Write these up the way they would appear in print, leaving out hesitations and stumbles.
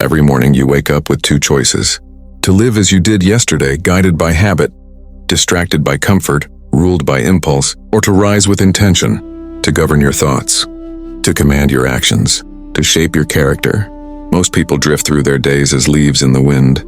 Every morning you wake up with two choices: to live as you did yesterday, guided by habit, distracted by comfort, ruled by impulse, or to rise with intention, to govern your thoughts, to command your actions, to shape your character. Most people drift through their days as leaves in the wind,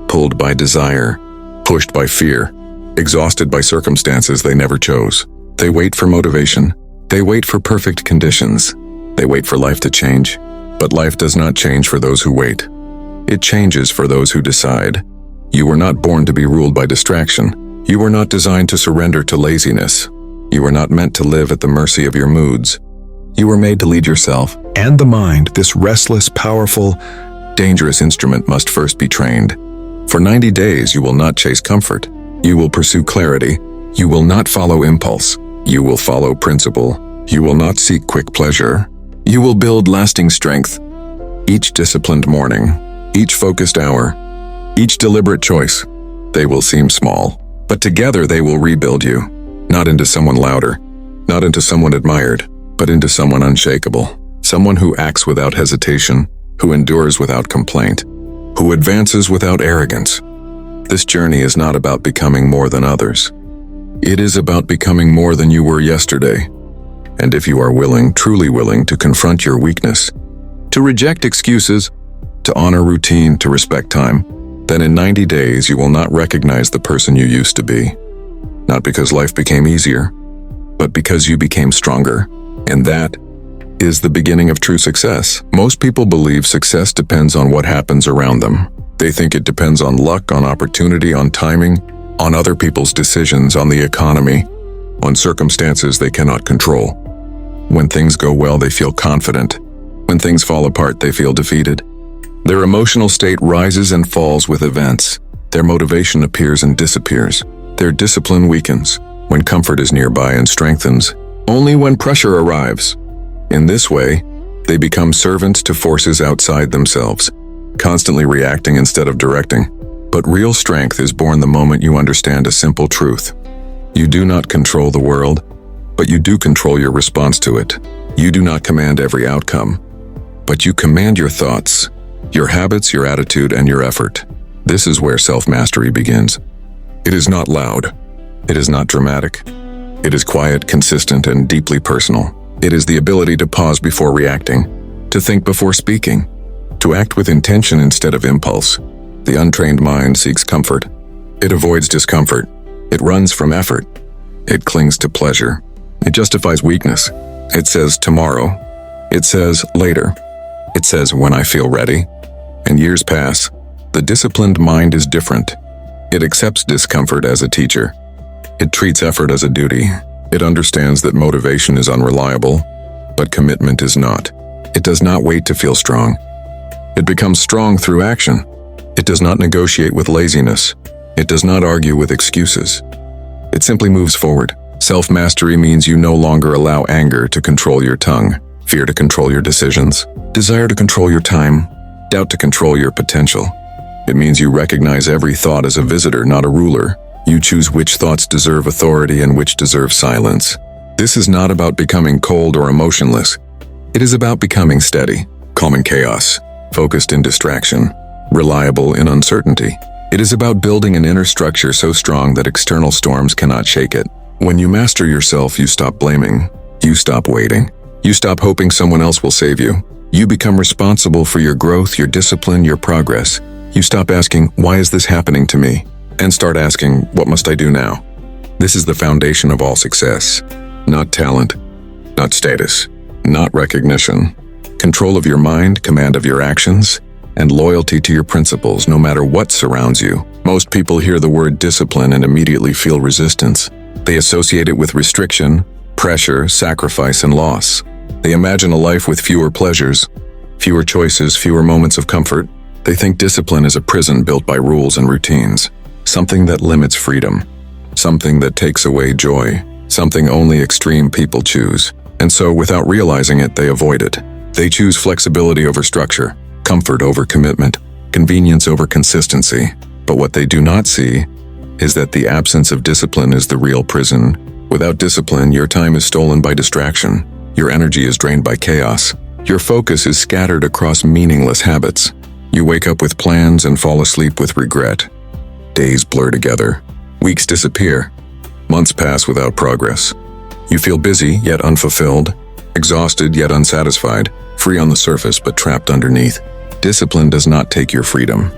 pulled by desire, pushed by fear, exhausted by circumstances they never chose. They wait for motivation. They wait for perfect conditions. They wait for life to change. But life does not change for those who wait. It changes for those who decide. You were not born to be ruled by distraction. You were not designed to surrender to laziness. You were not meant to live at the mercy of your moods. You were made to lead yourself and the mind. This restless, powerful, dangerous instrument must first be trained. For 90 days, you will not chase comfort. You will pursue clarity. You will not follow impulse. You will follow principle. You will not seek quick pleasure. You will build lasting strength. Each disciplined morning, each focused hour, each deliberate choice, they will seem small, but together they will rebuild you, not into someone louder, not into someone admired, but into someone unshakable, someone who acts without hesitation, who endures without complaint, who advances without arrogance. This journey is not about becoming more than others. It is about becoming more than you were yesterday. And if you are willing, truly willing, to confront your weakness, to reject excuses, to honor routine, to respect time, then in 90 days you will not recognize the person you used to be. Not because life became easier, but because you became stronger. And that is the beginning of true success. Most people believe success depends on what happens around them. They think it depends on luck, on opportunity, on timing, on other people's decisions, on the economy, on circumstances they cannot control. When things go well, they feel confident. When things fall apart, they feel defeated. Their emotional state rises and falls with events. Their motivation appears and disappears. Their discipline weakens when comfort is nearby and strengthens only when pressure arrives. In this way, they become servants to forces outside themselves, constantly reacting instead of directing. But real strength is born the moment you understand a simple truth. You do not control the world, but you do control your response to it. You do not command every outcome, but you command your thoughts, your habits, your attitude, and your effort. This is where self-mastery begins. It is not loud. It is not dramatic. It is quiet, consistent, and deeply personal. It is the ability to pause before reacting, to think before speaking, to act with intention instead of impulse. The untrained mind seeks comfort. It avoids discomfort. It runs from effort. It clings to pleasure. It justifies weakness. It says tomorrow. It says later. It says when I feel ready. And years pass. The disciplined mind is different. It accepts discomfort as a teacher. It treats effort as a duty. It understands that motivation is unreliable, but commitment is not. It does not wait to feel strong. It becomes strong through action. It does not negotiate with laziness. It does not argue with excuses. It simply moves forward. Self-mastery means you no longer allow anger to control your tongue, fear to control your decisions, desire to control your time, doubt to control your potential. It means you recognize every thought as a visitor, not a ruler. You choose which thoughts deserve authority and which deserve silence. This is not about becoming cold or emotionless. It is about becoming steady, calm in chaos, focused in distraction, reliable in uncertainty. It is about building an inner structure so strong that external storms cannot shake it. When you master yourself, you stop blaming. You stop waiting. You stop hoping someone else will save you. You become responsible for your growth, your discipline, your progress. You stop asking, why is this happening to me? And start asking, what must I do now? This is the foundation of all success. Not talent, not status, not recognition. Control of your mind, command of your actions, and loyalty to your principles no matter what surrounds you. Most people hear the word discipline and immediately feel resistance. They associate it with restriction, pressure, sacrifice, and loss. They imagine a life with fewer pleasures, fewer choices, fewer moments of comfort. They think discipline is a prison built by rules and routines, something that limits freedom, something that takes away joy, something only extreme people choose. And so, without realizing it, they avoid it. They choose flexibility over structure, comfort over commitment, convenience over consistency. But what they do not see is that the absence of discipline is the real prison. Without discipline, your time is stolen by distraction. Your energy is drained by chaos. Your focus is scattered across meaningless habits. You wake up with plans and fall asleep with regret. Days blur together. Weeks disappear. Months pass without progress. You feel busy yet unfulfilled, exhausted yet unsatisfied, free on the surface but trapped underneath. Discipline does not take your freedom.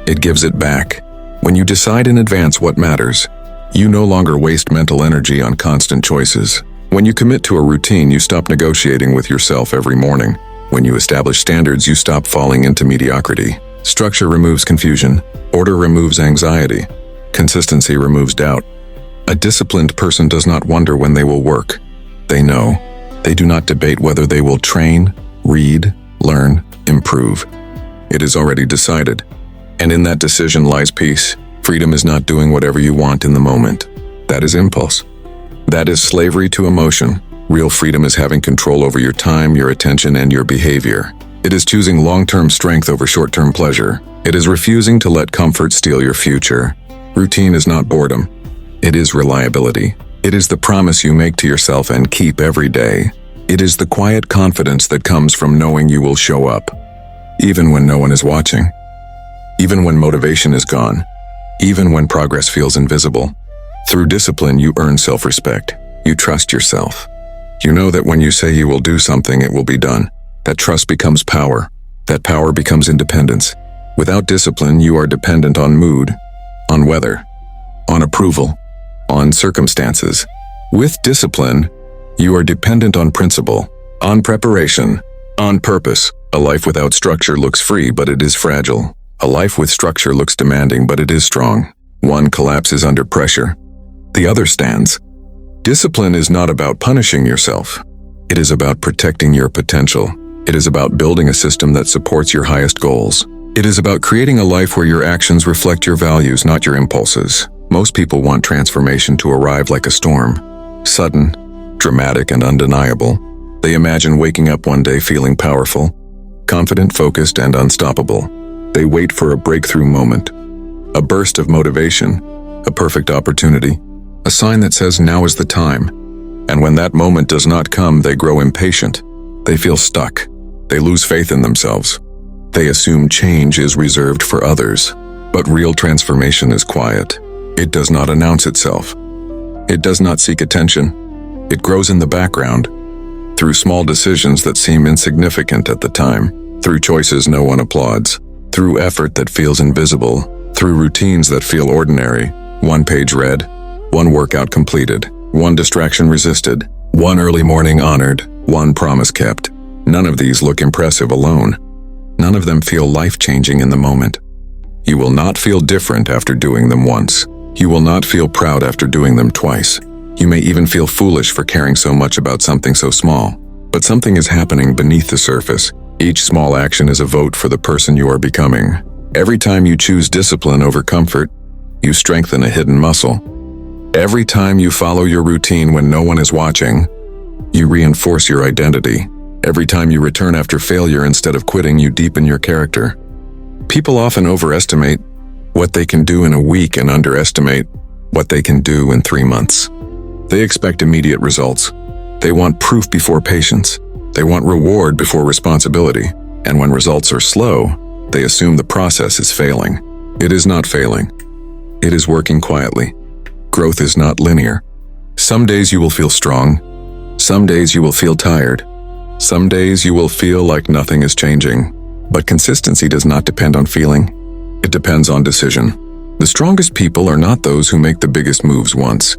It gives it back. When you decide in advance what matters, you no longer waste mental energy on constant choices. When you commit to a routine, you stop negotiating with yourself every morning. When you establish standards, you stop falling into mediocrity. Structure removes confusion. Order removes anxiety. Consistency removes doubt. A disciplined person does not wonder when they will work. They know. They do not debate whether they will train, read, learn, improve. It is already decided. And in that decision lies peace. Freedom is not doing whatever you want in the moment. That is impulse. That is slavery to emotion. Real freedom is having control over your time, your attention, and your behavior. It is choosing long-term strength over short-term pleasure. It is refusing to let comfort steal your future. Routine is not boredom. It is reliability. It is the promise you make to yourself and keep every day. It is the quiet confidence that comes from knowing you will show up, even when no one is watching, even when motivation is gone, even when progress feels invisible. Through discipline, you earn self-respect. You trust yourself. You know that when you say you will do something, it will be done. That trust becomes power. That power becomes independence. Without discipline, you are dependent on mood, on weather, on approval, on circumstances. With discipline, you are dependent on principle, on preparation, on purpose. A life without structure looks free, but it is fragile. A life with structure looks demanding, but it is strong. One collapses under pressure. The other stands. Discipline is not about punishing yourself. It is about protecting your potential. It is about building a system that supports your highest goals. It is about creating a life where your actions reflect your values, not your impulses. Most people want transformation to arrive like a storm. Sudden, dramatic, and undeniable. They imagine waking up one day feeling powerful, confident, focused, and unstoppable. They wait for a breakthrough moment, a burst of motivation, a perfect opportunity, a sign that says now is the time. And when that moment does not come, they grow impatient. They feel stuck. They lose faith in themselves. They assume change is reserved for others. But real transformation is quiet. It does not announce itself. It does not seek attention. It grows in the background, through small decisions that seem insignificant at the time, through choices no one applauds, through effort that feels invisible, through routines that feel ordinary. One page read, one workout completed, one distraction resisted, one early morning honored, one promise kept. None of these look impressive alone. None of them feel life-changing in the moment. You will not feel different after doing them once. You will not feel proud after doing them twice. You may even feel foolish for caring so much about something so small. But something is happening beneath the surface. Each small action is a vote for the person you are becoming. Every time you choose discipline over comfort, you strengthen a hidden muscle. Every time you follow your routine when no one is watching, you reinforce your identity. Every time you return after failure instead of quitting, you deepen your character. People often overestimate what they can do in a week and underestimate what they can do in 3 months. They expect immediate results. They want proof before patience. They want reward before responsibility. And when results are slow, they assume the process is failing. It is not failing. It is working quietly. Growth is not linear. Some days you will feel strong. Some days you will feel tired. Some days you will feel like nothing is changing. But consistency does not depend on feeling. It depends on decision. The strongest people are not those who make the biggest moves once.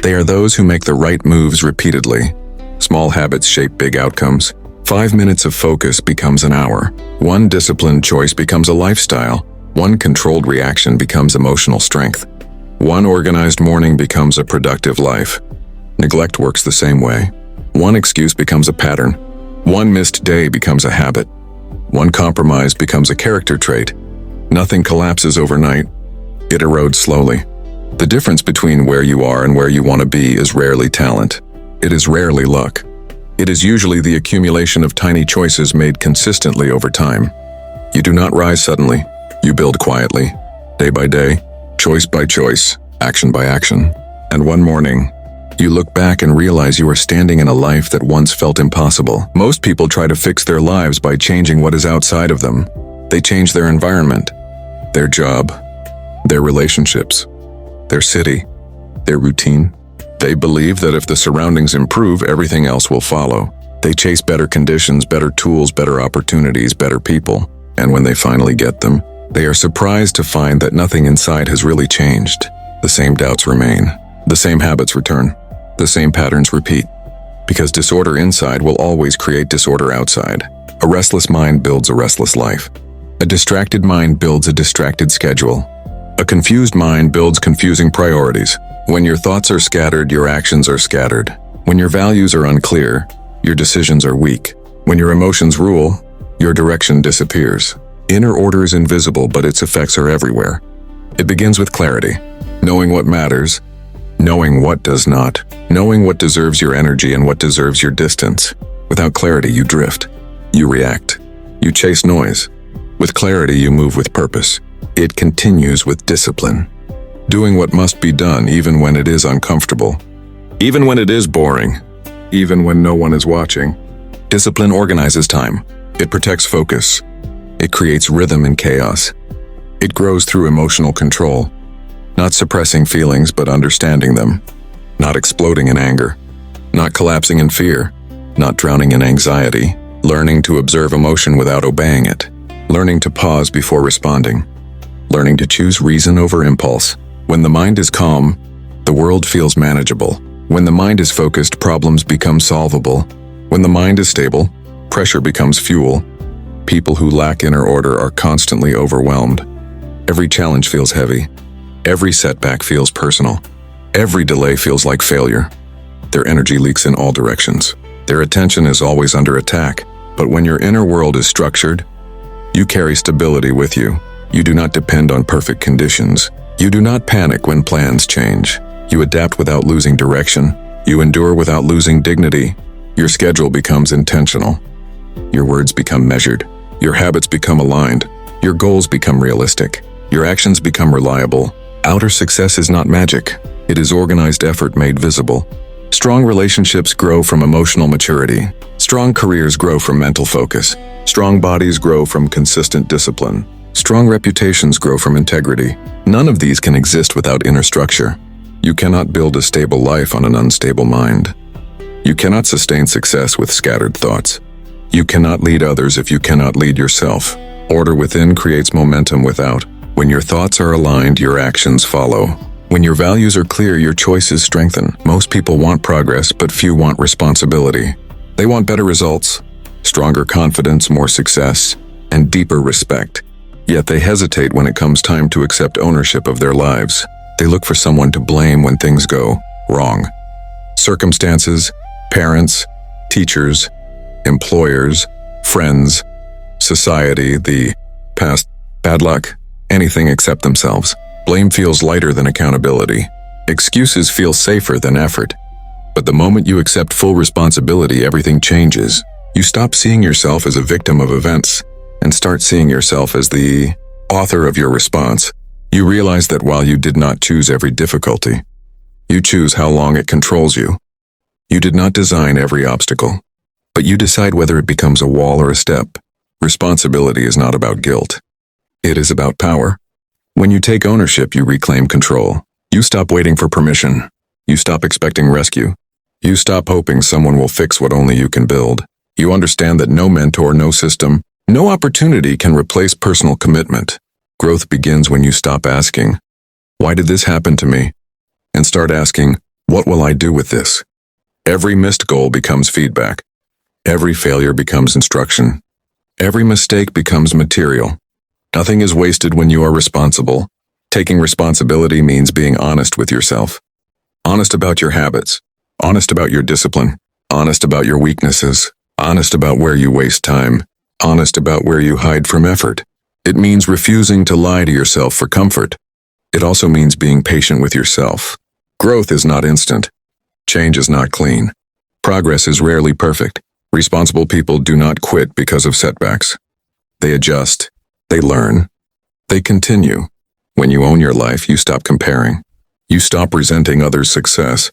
They are those who make the right moves repeatedly. Small habits shape big outcomes. 5 minutes of focus becomes an hour. One disciplined choice becomes a lifestyle. One controlled reaction becomes emotional strength. One organized morning becomes a productive life. Neglect works the same way. One excuse becomes a pattern. One missed day becomes a habit. One compromise becomes a character trait. Nothing collapses overnight. It erodes slowly. The difference between where you are and where you want to be is rarely talent. It is rarely luck. It is usually the accumulation of tiny choices made consistently over time. You do not rise suddenly. You build quietly, day by day, choice by choice, action by action. And one morning, you look back and realize you are standing in a life that once felt impossible. Most people try to fix their lives by changing what is outside of them. They change their environment, their job, their relationships, their city, their routine. They believe that if the surroundings improve, everything else will follow. They chase better conditions, better tools, better opportunities, better people. And when they finally get them, they are surprised to find that nothing inside has really changed. The same doubts remain. The same habits return. The same patterns repeat. Because disorder inside will always create disorder outside. A restless mind builds a restless life. A distracted mind builds a distracted schedule. A confused mind builds confusing priorities. When your thoughts are scattered, your actions are scattered. When your values are unclear, your decisions are weak. When your emotions rule, your direction disappears. Inner order is invisible, but its effects are everywhere. It begins with clarity, knowing what matters, knowing what does not, knowing what deserves your energy and what deserves your distance. Without clarity, you drift. You react. You chase noise. With clarity, you move with purpose. It continues with discipline. Doing what must be done even when it is uncomfortable. Even when it is boring. Even when no one is watching. Discipline organizes time. It protects focus. It creates rhythm in chaos. It grows through emotional control. Not suppressing feelings, but understanding them. Not exploding in anger. Not collapsing in fear. Not drowning in anxiety. Learning to observe emotion without obeying it. Learning to pause before responding. Learning to choose reason over impulse. When the mind is calm, the world feels manageable. When the mind is focused, problems become solvable. When the mind is stable, pressure becomes fuel. People who lack inner order are constantly overwhelmed. Every challenge feels heavy. Every setback feels personal. Every delay feels like failure. Their energy leaks in all directions. Their attention is always under attack. But when your inner world is structured, you carry stability with you. You do not depend on perfect conditions. You do not panic when plans change. You adapt without losing direction. You endure without losing dignity. Your schedule becomes intentional. Your words become measured. Your habits become aligned. Your goals become realistic. Your actions become reliable. Outer success is not magic. It is organized effort made visible. Strong relationships grow from emotional maturity. Strong careers grow from mental focus. Strong bodies grow from consistent discipline. Strong reputations grow from integrity. None of these can exist without inner structure. You cannot build a stable life on an unstable mind. You cannot sustain success with scattered thoughts. You cannot lead others if you cannot lead yourself. Order within creates momentum without. When your thoughts are aligned, your actions follow. When your values are clear, your choices strengthen. Most people want progress, but few want responsibility. They want better results, stronger confidence, more success, and deeper respect. Yet they hesitate when it comes time to accept ownership of their lives. They look for someone to blame when things go wrong. Circumstances, parents, teachers, employers, friends, society, the past, bad luck, anything except themselves. Blame feels lighter than accountability. Excuses feel safer than effort. But the moment you accept full responsibility, everything changes. You stop seeing yourself as a victim of events and start seeing yourself as the author of your response. You realize that while you did not choose every difficulty, you choose how long it controls you. You did not design every obstacle, but you decide whether it becomes a wall or a step. Responsibility is not about guilt. It is about power. When you take ownership, you reclaim control. You stop waiting for permission. You stop expecting rescue. You stop hoping someone will fix what only you can build. You understand that no mentor, no system, no opportunity can replace personal commitment. Growth begins when you stop asking, "Why did this happen to me?" and start asking, "What will I do with this?" Every missed goal becomes feedback. Every failure becomes instruction. Every mistake becomes material. Nothing is wasted when you are responsible. Taking responsibility means being honest with yourself. Honest about your habits. Honest about your discipline. Honest about your weaknesses. Honest about where you waste time. Honest about where you hide from effort. It means refusing to lie to yourself for comfort. It also means being patient with yourself. Growth is not instant. Change is not clean. Progress is rarely perfect. Responsible people do not quit because of setbacks. They adjust. They learn. They continue. When you own your life, you stop comparing. You stop resenting others' success.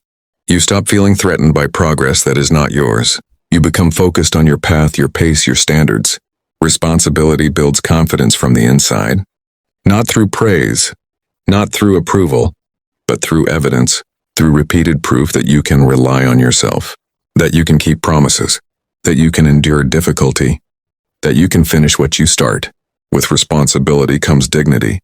You stop feeling threatened by progress that is not yours. You become focused on your path, your pace, your standards. Responsibility builds confidence from the inside, not through praise, not through approval, but through evidence, through repeated proof that you can rely on yourself, that you can keep promises, that you can endure difficulty, that you can finish what you start. With responsibility comes dignity.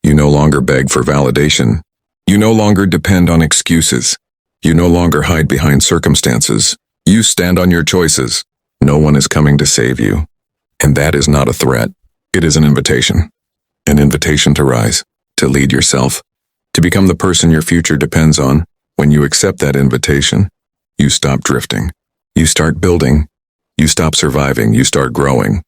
You no longer beg for validation. You no longer depend on excuses. You no longer hide behind circumstances. You stand on your choices. No one is coming to save you. And that is not a threat. It is an invitation. An invitation to rise, to lead yourself, to become the person your future depends on. When you accept that invitation, you stop drifting. You start building. You stop surviving. You start growing.